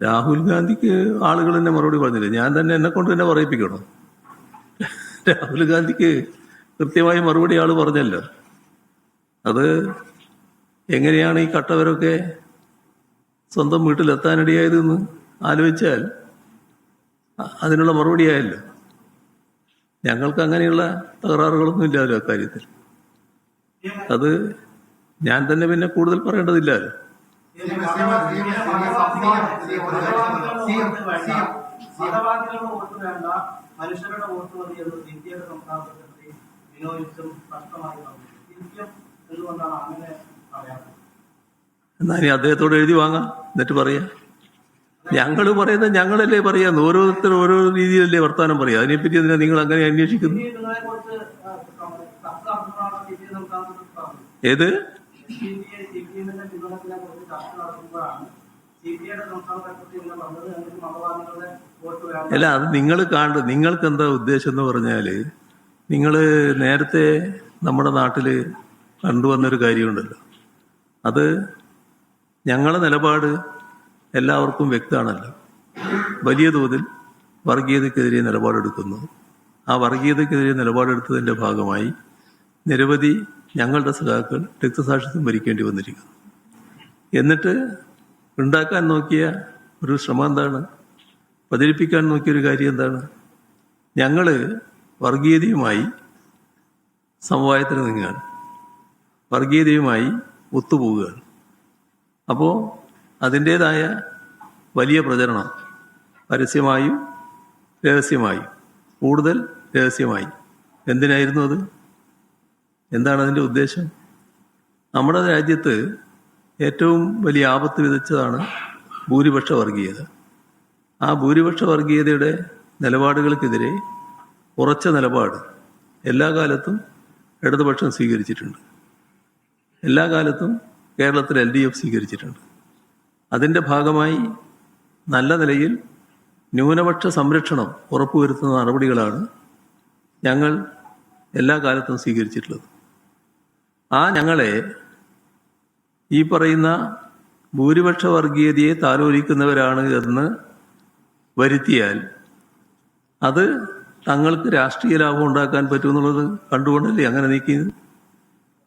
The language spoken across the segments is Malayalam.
രാഹുൽ ഗാന്ധിക്ക് ആളുകൾ തന്നെ മറുപടി പറഞ്ഞില്ല, ഞാൻ തന്നെ എന്നെ കൊണ്ട് തന്നെ പറയിപ്പിക്കണം. രാഹുൽ ഗാന്ധിക്ക് കൃത്യമായി മറുപടി ആള് പറഞ്ഞല്ലോ. അത് എങ്ങനെയാണ് ഈ കട്ടവരൊക്കെ സ്വന്തം വീട്ടിലെത്താനിടയായതെന്ന് ആലോചിച്ചാൽ അതിനുള്ള മറുപടിയായല്ലോ. ഞങ്ങൾക്ക് അങ്ങനെയുള്ള തകരാറുകളൊന്നും ഇല്ലല്ലോ അക്കാര്യത്തിൽ. അത് ഞാൻ തന്നെ പിന്നെ കൂടുതൽ പറയേണ്ടതില്ലല്ലോ. മനുഷ്യരുടെ വോട്ട് മതി എന്ന് സിപിഐയുടെ സംസ്ഥാന സെക്രട്ടറി വിനോദിച്ചും സ്പഷ്ടമായി പറഞ്ഞു. സിപിഎം എന്തുകൊണ്ടാണ് അങ്ങനെ പറയാത്തത്? എന്നാ ഇനി അദ്ദേഹത്തോട് എഴുതി വാങ്ങാം, എന്നിട്ട് പറയാം. ഞങ്ങൾ പറയുന്നത് ഞങ്ങളല്ലേ പറയാന്ന്, ഓരോരുത്തരും ഓരോ രീതിയിലല്ലേ വർത്താനം പറയാം. അതിനെപ്പറ്റി എന്തിനാ നിങ്ങൾ അങ്ങനെ അന്വേഷിക്കുന്നു? ഏത് അല്ല, അത് നിങ്ങൾക്ക് എന്താ ഉദ്ദേശം എന്ന് പറഞ്ഞാല്, നിങ്ങള് നേരത്തെ നമ്മുടെ നാട്ടില് കണ്ടുവന്നൊരു കാര്യമുണ്ടല്ലോ. അത് ഞങ്ങളുടെ നിലപാട് എല്ലാവർക്കും വ്യക്തമാണല്ലോ. വലിയ തോതിൽ വർഗീയതയ്ക്കെതിരെ നിലപാടെടുക്കുന്നു. ആ വർഗീയതയ്ക്കെതിരെ നിലപാടെടുത്തതിൻ്റെ ഭാഗമായി നിരവധി ഞങ്ങളുടെ സഖാക്കൾ രക്തസാക്ഷിത്വം വരിക്കേണ്ടി വന്നിരിക്കുന്നു. എന്നിട്ട് ഉണ്ടാക്കാൻ നോക്കിയ ഒരു ശ്രമം എന്താണ്? പ്രചരിപ്പിക്കാൻ നോക്കിയൊരു കാര്യം എന്താണ്? ഞങ്ങൾ വർഗീയതയുമായി സമവായത്തിന് നീങ്ങുകയാണ്, വർഗീയതയുമായി ഒത്തുപോവുകയാണ്. അപ്പോൾ അതിൻ്റേതായ വലിയ പ്രചരണം പരസ്യമായും രഹസ്യമായും, കൂടുതൽ രഹസ്യമായി. എന്തിനായിരുന്നു അത്? എന്താണ് അതിൻ്റെ ഉദ്ദേശം? നമ്മുടെ രാജ്യത്ത് ഏറ്റവും വലിയ ആപത്ത് വിതച്ചതാണ് ഭൂരിപക്ഷ വർഗീയത. ആ ഭൂരിപക്ഷ വർഗീയതയുടെ നിലപാടുകൾക്കെതിരെ ഉറച്ച നിലപാട് എല്ലാ കാലത്തും ഇടതുപക്ഷം സ്വീകരിച്ചിട്ടുണ്ട്. എല്ലാ കാലത്തും കേരളത്തിൽ LDF സ്വീകരിച്ചിട്ടുണ്ട്. അതിൻ്റെ ഭാഗമായി നല്ല നിലയിൽ ന്യൂനപക്ഷ സംരക്ഷണം ഉറപ്പുവരുത്തുന്ന നടപടികളാണ് ഞങ്ങൾ എല്ലാ കാലത്തും സ്വീകരിച്ചിട്ടുള്ളത്. ആ ഞങ്ങളെ ഈ പറയുന്ന ഭൂരിപക്ഷ വർഗീയതയെ താലോലിക്കുന്നവരാണ് എന്ന് വരുത്തിയാൽ അത് തങ്ങൾക്ക് രാഷ്ട്രീയ ലാഭം ഉണ്ടാക്കാൻ പറ്റുമെന്നുള്ളത് കണ്ടുകൊണ്ടല്ലേ അങ്ങനെ നീക്കിയത്.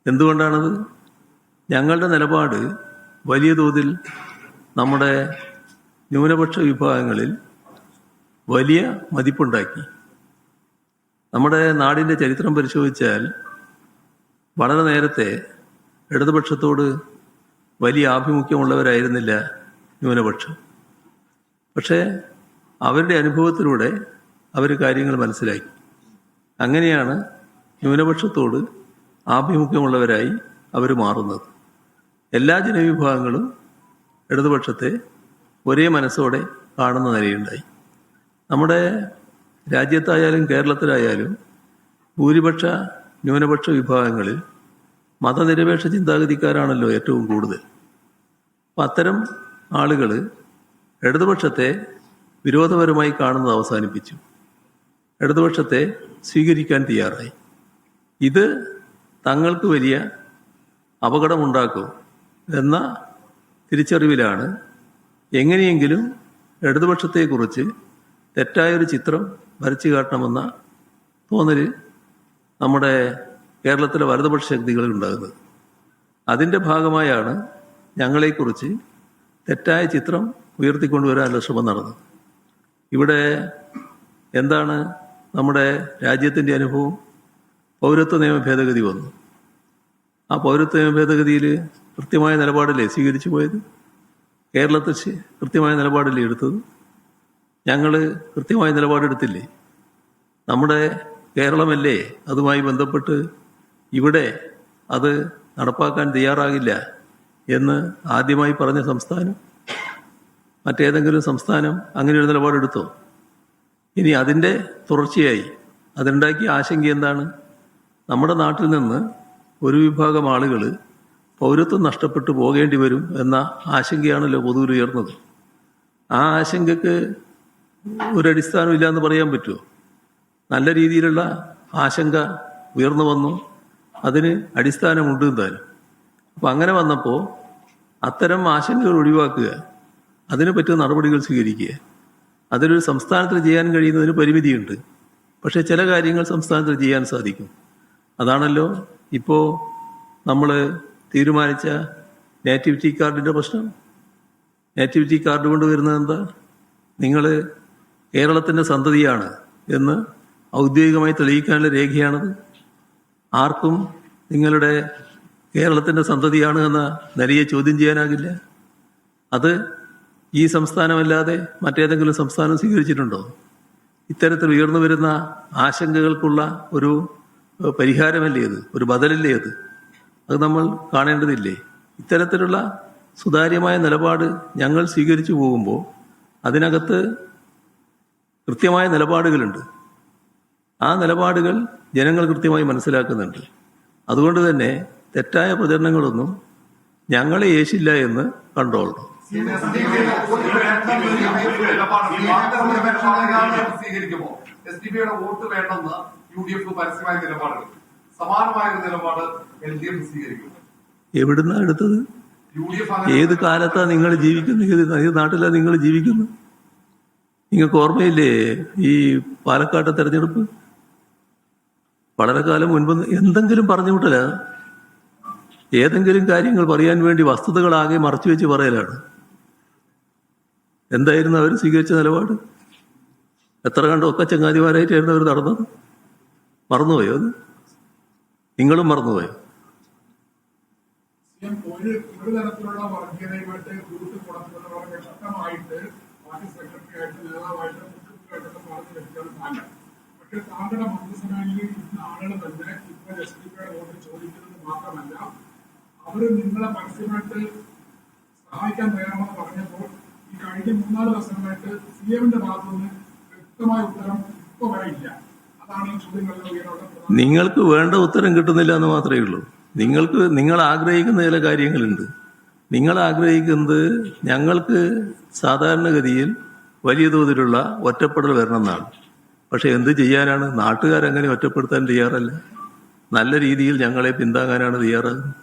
എന്തുകൊണ്ടാണത്? ഞങ്ങളുടെ നിലപാട് വലിയ തോതിൽ നമ്മുടെ ന്യൂനപക്ഷ വിഭാഗങ്ങളിൽ വലിയ മതിപ്പുണ്ടാക്കി. നമ്മുടെ നാടിൻ്റെ ചരിത്രം പരിശോധിച്ചാൽ വളരെ നേരത്തെ ഇടതുപക്ഷത്തോട് വലിയ ആഭിമുഖ്യമുള്ളവരായിരുന്നില്ല ന്യൂനപക്ഷം. പക്ഷേ അവരുടെ അനുഭവത്തിലൂടെ അവർ കാര്യങ്ങൾ മനസ്സിലാക്കി. അങ്ങനെയാണ് ന്യൂനപക്ഷത്തോട് ആഭിമുഖ്യമുള്ളവരായി അവർ മാറുന്നത്. എല്ലാ ജനവിഭാഗങ്ങളും ഇടതുപക്ഷത്തെ ഒരേ മനസ്സോടെ കാണുന്ന നിലയുണ്ടായി. നമ്മുടെ രാജ്യത്തായാലും കേരളത്തിലായാലും ഭൂരിപക്ഷ ന്യൂനപക്ഷ വിഭാഗങ്ങളിൽ മതനിരപേക്ഷ ചിന്താഗതിക്കാരാണല്ലോ ഏറ്റവും കൂടുതൽ. അപ്പം അത്തരം ആളുകൾ ഇടതുപക്ഷത്തെ വിരോധപരമായി കാണുന്നത് അവസാനിപ്പിച്ചു, ഇടതുപക്ഷത്തെ സ്വീകരിക്കാൻ തയ്യാറായി. ഇത് തങ്ങൾക്ക് വലിയ അപകടമുണ്ടാക്കും എന്ന തിരിച്ചറിവിലാണ് എങ്ങനെയെങ്കിലും ഇടതുപക്ഷത്തെക്കുറിച്ച് തെറ്റായൊരു ചിത്രം വരച്ചു കാട്ടണമെന്ന തോന്നൽ നമ്മുടെ കേരളത്തിലെ വലതുപക്ഷ ശക്തികൾ ഉണ്ടാകുന്നത്. അതിൻ്റെ ഭാഗമായാണ് ഞങ്ങളെക്കുറിച്ച് തെറ്റായ ചിത്രം ഉയർത്തിക്കൊണ്ടുവരാനുള്ള ശ്രമം നടന്നത്. ഇവിടെ എന്താണ് നമ്മുടെ രാജ്യത്തിൻ്റെ അനുഭവം? പൗരത്വ നിയമ ഭേദഗതി വന്നു. ആ പൗരത്വ നിയമ ഭേദഗതിയിൽ കൃത്യമായ നിലപാടല്ലേ സ്വീകരിച്ചു പോയത്? കേരളത്തിൽ കൃത്യമായ നിലപാടല്ലേ എടുത്തത്? ഞങ്ങൾ കൃത്യമായ നിലപാടെടുത്തില്ലേ? നമ്മുടെ കേരളമല്ലേ അതുമായി ബന്ധപ്പെട്ട് ഇവിടെ അത് നടപ്പാക്കാൻ തയ്യാറാകില്ല എന്ന് ആദ്യമായി പറഞ്ഞ സംസ്ഥാനം? മറ്റേതെങ്കിലും സംസ്ഥാനം അങ്ങനെ ഒരു നിലപാടെടുത്തോ? ഇനി അതിൻ്റെ തുടർച്ചയായി അതുണ്ടാക്കിയ ആശങ്ക എന്താണ്? നമ്മുടെ നാട്ടിൽ നിന്ന് ഒരു വിഭാഗം ആളുകൾ പൗരത്വം നഷ്ടപ്പെട്ടു പോകേണ്ടി വരും എന്ന ആശങ്കയാണല്ലോ പൊതുവിൽ ഉയർന്നത്. ആ ആശങ്കക്ക് ഒരടിസ്ഥാനമില്ല എന്ന് പറയാൻ പറ്റുമോ? നല്ല രീതിയിലുള്ള ആശങ്ക ഉയർന്നു വന്നു, അതിന് അടിസ്ഥാനമുണ്ട് എന്തായാലും. അപ്പം അങ്ങനെ വന്നപ്പോൾ അത്തരം ആശങ്കകൾ ഒഴിവാക്കുക, അതിനെ പറ്റുന്ന നടപടികൾ സ്വീകരിക്കുക. അതിലൊരു സംസ്ഥാനത്തിൽ ചെയ്യാൻ കഴിയുന്നതിന് പരിമിതിയുണ്ട്. പക്ഷേ ചില കാര്യങ്ങൾ സംസ്ഥാനത്തിൽ ചെയ്യാൻ സാധിക്കും. അതാണല്ലോ ഇപ്പോൾ നമ്മൾ തീരുമാനിച്ച നേറ്റിവിറ്റി കാർഡിൻ്റെ പ്രശ്നം. നേറ്റിവിറ്റി കാർഡ് കൊണ്ട് വരുന്നത് എന്താ? നിങ്ങൾ കേരളത്തിൻ്റെ സന്തതിയാണ് എന്ന് ഔദ്യോഗികമായി തെളിയിക്കാനുള്ള രേഖയാണത്. ആർക്കും നിങ്ങളുടെ കേരളത്തിൻ്റെ സന്തതിയാണ് എന്ന നിലയെ ചോദ്യം ചെയ്യാനാകില്ല. അത് ഈ സംസ്ഥാനമല്ലാതെ മറ്റേതെങ്കിലും സംസ്ഥാനം സ്വീകരിച്ചിട്ടുണ്ടോ? ഇത്തരത്തിൽ ഉയർന്നു വരുന്ന ആശങ്കകൾക്കുള്ള ഒരു പരിഹാരമല്ലേ അത്? ഒരു ബദലല്ലേ അത്? അത് നമ്മൾ കാണേണ്ടതില്ലേ? ഇത്തരത്തിലുള്ള സുതാര്യമായ നിലപാട് ഞങ്ങൾ സ്വീകരിച്ചു പോകുമ്പോൾ അതിനകത്ത് കൃത്യമായ നിലപാടുകളുണ്ട്. ആ നിലപാടുകൾ ജനങ്ങൾ കൃത്യമായി മനസ്സിലാക്കുന്നുണ്ട്. അതുകൊണ്ട് തന്നെ തെറ്റായ പ്രചരണങ്ങളൊന്നും ഞങ്ങളെ യേശില്ല എന്ന് കണ്ടോളണം. സ്വീകരിക്കുമോ SDPയുടെ വോട്ട് വേണ്ടെന്ന് UDF പരസ്യമായ നിലപാടുകൾ, സമാനമായ ഒരു നിലപാട് LDF സ്വീകരിക്കും? എവിടുന്നാ എടുത്തത്? ഏത് കാലത്താ നിങ്ങൾ ജീവിക്കുന്നത്? ഏത് നാട്ടിലാണ് നിങ്ങൾ ജീവിക്കുന്നത്? നിങ്ങൾക്ക് ഓർമ്മയില്ലേ ഈ പാലക്കാട്ടെ തെരഞ്ഞെടുപ്പ്? വളരെ കാലം മുൻപ് എന്തെങ്കിലും പറഞ്ഞു വിട്ടല്ല, ഏതെങ്കിലും കാര്യങ്ങൾ പറയാൻ വേണ്ടി വസ്തുതകളാകെ മറച്ചു വെച്ച് പറയലാണ്. എന്തായിരുന്നു അവർ സ്വീകരിച്ച നിലപാട്? എത്ര കണ്ടോ ഒക്കെ ചങ്ങാതിമാരായിട്ടായിരുന്നു അവർ നടന്നത്. മറന്നുപോയോ? അത് നിങ്ങളും മറന്നുപോയോ? ഒരു തരത്തിലുള്ള വർഗീയതയുമായിട്ട് കൂട്ടുകൂടത്തുന്നവർ വ്യക്തമായിട്ട് പാർട്ടി സെക്രട്ടറി ആയിട്ട് നേതാവായിട്ട് മുഖ്യമന്ത്രിയായിട്ടൊക്കെ പറഞ്ഞു വെച്ചാൽ താങ്കൾ. പക്ഷെ താങ്കളുടെ മന്ത്രിസഭയിൽ ഇന്ന് ആളുകൾ തന്നെ ഇപ്പോൾ SDPയുടെ വോട്ട് ചോദിക്കുന്നത് മാത്രമല്ല, അവർ നിങ്ങളെ പരസ്യമായിട്ട് സഹായിക്കാൻ തയ്യാറാണെന്ന് പറഞ്ഞപ്പോൾ ഈ കഴിഞ്ഞ 3-4 ദിവസങ്ങളായിട്ട് CMന്റെ ഭാഗത്തുനിന്ന് വ്യക്തമായ ഉത്തരം ഇപ്പൊ വരെ ഇല്ല. അതാണ് ഈ ചോദ്യങ്ങളുടെ ഉയർന്ന. നിങ്ങൾക്ക് വേണ്ട ഉത്തരം കിട്ടുന്നില്ല എന്ന് മാത്രമേ ഉള്ളൂ. നിങ്ങൾ ആഗ്രഹിക്കുന്ന ചില കാര്യങ്ങളുണ്ട്. നിങ്ങൾ ആഗ്രഹിക്കുന്നത് ഞങ്ങൾക്ക് സാധാരണഗതിയിൽ വലിയ തോതിലുള്ള ഒറ്റപ്പെടൽ വരണമെന്നാണ്. പക്ഷെ എന്ത് ചെയ്യാനാണ്? നാട്ടുകാരങ്ങനെ ഒറ്റപ്പെടുത്താൻ തയ്യാറല്ല. നല്ല രീതിയിൽ ഞങ്ങളെ പിന്താങ്ങാനാണ് തയ്യാറാകുന്നത്.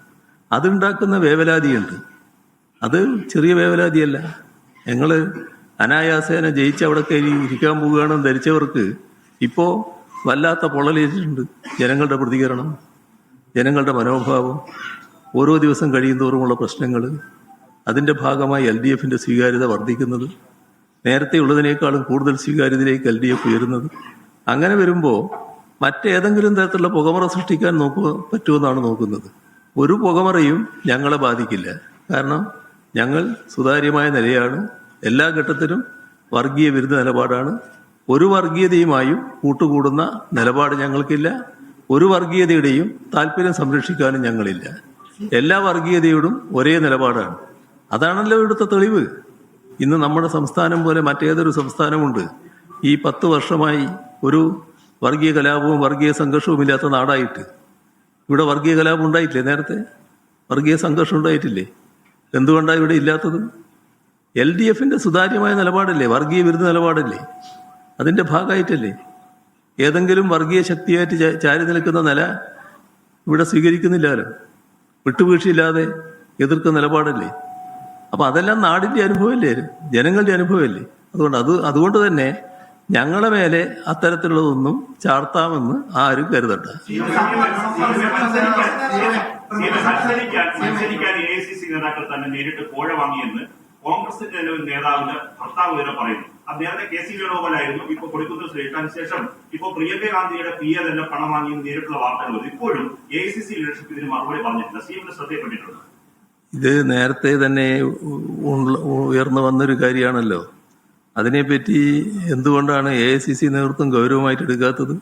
അതുണ്ടാക്കുന്ന വേവലാതിയുണ്ട്. അത് ചെറിയ വേവലാതിയല്ല. ഞങ്ങൾ അനായാസേന ജയിച്ച് അവിടെ കയറി ഇരിക്കാൻ പോവുകയാണെന്ന് ധരിച്ചവർക്ക് ഇപ്പോൾ വല്ലാത്ത പൊള്ളലേറ്റിട്ടുണ്ട്. ജനങ്ങളുടെ പ്രതികരണം, ജനങ്ങളുടെ മനോഭാവം, ഓരോ ദിവസം കഴിയുന്തോറുമുള്ള പ്രശ്നങ്ങൾ, അതിൻ്റെ ഭാഗമായി LDFന്റെ സ്വീകാര്യത വർദ്ധിക്കുന്നത്, നേരത്തെ ഉള്ളതിനേക്കാളും കൂടുതൽ സ്വീകാര്യതയിലേക്ക് LDF ഉയരുന്നത്. അങ്ങനെ വരുമ്പോൾ മറ്റേതെങ്കിലും തരത്തിലുള്ള പുകമറ സൃഷ്ടിക്കാൻ പറ്റുമെന്നാണ് നോക്കുന്നത്. ഒരു പുകമറയും ഞങ്ങളെ ബാധിക്കില്ല. കാരണം ഞങ്ങൾ സുതാര്യമായ നിലയാണ്. എല്ലാ ഘട്ടത്തിലും വർഗീയ വിരുദ്ധ നിലപാടാണ്. ഒരു വർഗീയതയുമായും കൂട്ടുകൂടുന്ന നിലപാട് ഞങ്ങൾക്കില്ല. ഒരു വർഗീയതയുടെയും താല്പര്യം സംരക്ഷിക്കാനും ഞങ്ങളില്ല. എല്ലാ വർഗീയതയോടും ഒരേ നിലപാടാണ്. അതാണല്ലോ ഇവിടുത്തെ തെളിവ്. ഇന്ന് നമ്മുടെ സംസ്ഥാനം പോലെ മറ്റേതൊരു സംസ്ഥാനമുണ്ട് ഈ 10 വർഷമായി ഒരു വർഗീയ കലാപവും വർഗീയ സംഘർഷവും ഇല്ലാത്ത നാടായിട്ട്? ഇവിടെ വർഗീയ കലാപം ഉണ്ടായിട്ടില്ലേ? നേരത്തെ വർഗീയ സംഘർഷം ഉണ്ടായിട്ടില്ലേ? എന്തുകൊണ്ടാണ് ഇവിടെ ഇല്ലാത്തത്? LDFന്റെ സുതാര്യമായ നിലപാടല്ലേ, വർഗീയ വിരുദ്ധ നിലപാടല്ലേ? അതിൻ്റെ ഭാഗമായിട്ടല്ലേ? ഏതെങ്കിലും വർഗീയ ശക്തിയായിട്ട് ചാരി നിൽക്കുന്ന നില ഇവിടെ സ്വീകരിക്കുന്നില്ലല്ലോ. വിട്ടുവീഴ്ചയില്ലാതെ എതിർക്കുന്ന നിലപാടല്ലേ? അപ്പം അതെല്ലാം നാടിൻ്റെ അനുഭവമല്ലേ, ജനങ്ങളുടെ അനുഭവമല്ലേ? അതുകൊണ്ട് തന്നെ ഞങ്ങളെ മേലെ അത്തരത്തിലുള്ളതൊന്നും ചാർത്താമെന്ന് ആരും കരുതണ്ട. മത്സരിക്കാൻ AICC നേതാക്കൾ തന്നെ നേരിട്ട് കോഴ വാങ്ങിയെന്ന് കോൺഗ്രസിന്റെ നേതാവിന്റെ ഭർത്താവ് തന്നെ പറയുന്നു. അത് നേരത്തെ KC വേണുഗോപാലായിരുന്നു. ഇപ്പൊ കൊടിക്കുന്നിൽ ശ്രീകാന്തിന് ശേഷം ഇപ്പൊ പ്രിയങ്ക ഗാന്ധിയുടെ PA തന്നെ പണം വാങ്ങിയെന്ന് നേരിട്ടുള്ള വാർത്തകൾ വരും. ഇപ്പോഴും AICC ലീഡർഷിപ്പ് ഇതിന് മറുപടി പറഞ്ഞിട്ടില്ല. CMന്റെ ശ്രദ്ധയപ്പെട്ടിട്ടുണ്ട്. ഇത് നേരത്തെ തന്നെ ഉയർന്നു വന്നൊരു കാര്യമാണല്ലോ. അതിനെപ്പറ്റി എന്തുകൊണ്ടാണ് AICC നേതൃത്വം ഗൗരവമായിട്ട് എടുക്കാത്തത്?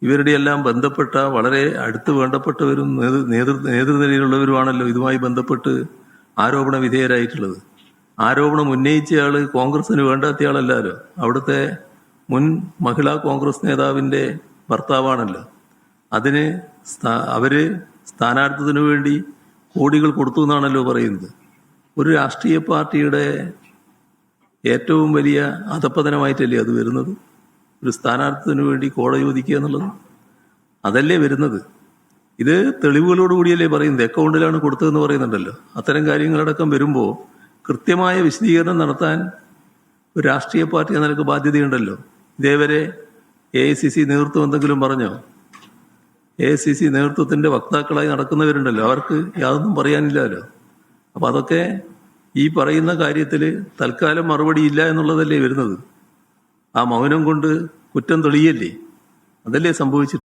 ഇവരുടെ എല്ലാം ബന്ധപ്പെട്ട വളരെ അടുത്ത് വേണ്ടപ്പെട്ടവരും നേതൃനിരയിലുള്ളവരുമാണല്ലോ ഇതുമായി ബന്ധപ്പെട്ട് ആരോപണ വിധേയരായിട്ടുള്ളത്. ആരോപണം ഉന്നയിച്ചയാൾ കോൺഗ്രസിന് വേണ്ടാത്തയാളല്ലോ. അവിടുത്തെ മുൻ മഹിളാ കോൺഗ്രസ് നേതാവിൻ്റെ ഭർത്താവാണല്ലോ. അതിന് അവര് സ്ഥാനാർത്ഥിത്വത്തിന് വേണ്ടി കോടികൾ കൊടുത്തു എന്നാണല്ലോ പറയുന്നത്. ഒരു രാഷ്ട്രീയ പാർട്ടിയുടെ ഏറ്റവും വലിയ അധപ്പതനമായിട്ടല്ലേ അത് വരുന്നത്? ഒരു സ്ഥാനാർത്ഥിത്വത്തിന് വേണ്ടി കോട ചോദിക്കുക എന്നുള്ളത് അതല്ലേ വരുന്നത്? ഇത് തെളിവുകളോടുകൂടിയല്ലേ പറയുന്നത്. അക്കൗണ്ടിലാണ് കൊടുത്തതെന്ന് പറയുന്നുണ്ടല്ലോ. അത്തരം കാര്യങ്ങളടക്കം വരുമ്പോൾ കൃത്യമായ വിശദീകരണം നടത്താൻ ഒരു രാഷ്ട്രീയ പാർട്ടി എന്ന നിലക്ക് ബാധ്യതയുണ്ടല്ലോ. ഇതേവരെ AICC നേതൃത്വം എന്തെങ്കിലും പറഞ്ഞോ? AICC നേതൃത്വത്തിന്റെ വക്താക്കളായി നടക്കുന്നവരുണ്ടല്ലോ, അവർക്ക് യാതൊന്നും പറയാനില്ലല്ലോ. അപ്പം അതൊക്കെ ഈ പറയുന്ന കാര്യത്തിൽ തൽക്കാലം മറുപടിയില്ല എന്നുള്ളതല്ലേ വരുന്നത്. ആ മൗനം കൊണ്ട് കുറ്റം തെളിയല്ലേ? അതല്ലേ സംഭവിച്ചത്.